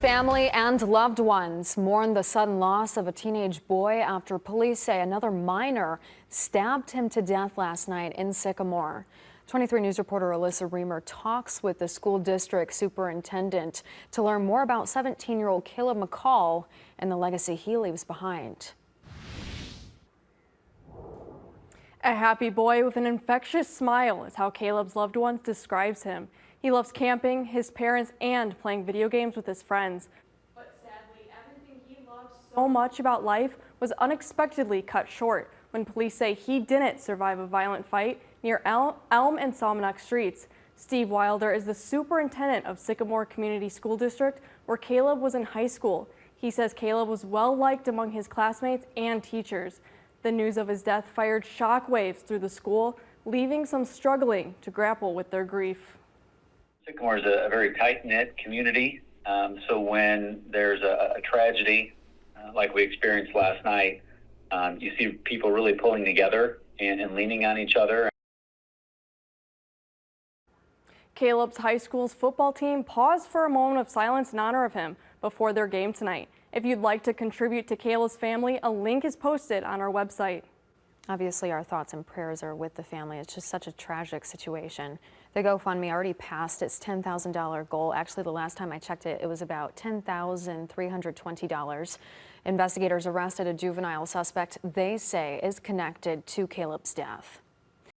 Family and loved ones mourn the sudden loss of a teenage boy after police say another minor stabbed him to death last night in Sycamore. 23 News reporter Alyssa Reamer talks with the school district superintendent to learn more about 17-year-old Kaleb Mcall and the legacy he leaves behind. A happy boy with an infectious smile is how Kaleb's loved ones describes him. He loves camping, his parents, and playing video games with his friends. But sadly, everything he loved so much about life was unexpectedly cut short when police say he didn't survive a violent fight near Elm and Somonauk Streets. Steve Wilder is the superintendent of Sycamore Community School District, where Kaleb was in high school. He says Kaleb was well liked among his classmates and teachers. The news of his death fired shockwaves through the school, leaving some struggling to grapple with their grief. Sycamore is a very tight-knit community, so when there's a tragedy like we experienced last night, you see people really pulling together and leaning on each other. Kaleb's high school's football team paused for a moment of silence in honor of him before their game tonight. If you'd like to contribute to Kaleb's family, a link is posted on our website. Obviously, our thoughts and prayers are with the family. It's just such a tragic situation. The GoFundMe already passed its $10,000 goal. Actually, the last time I checked it, it was about $10,320. Investigators arrested a juvenile suspect they say is connected to Kaleb's death.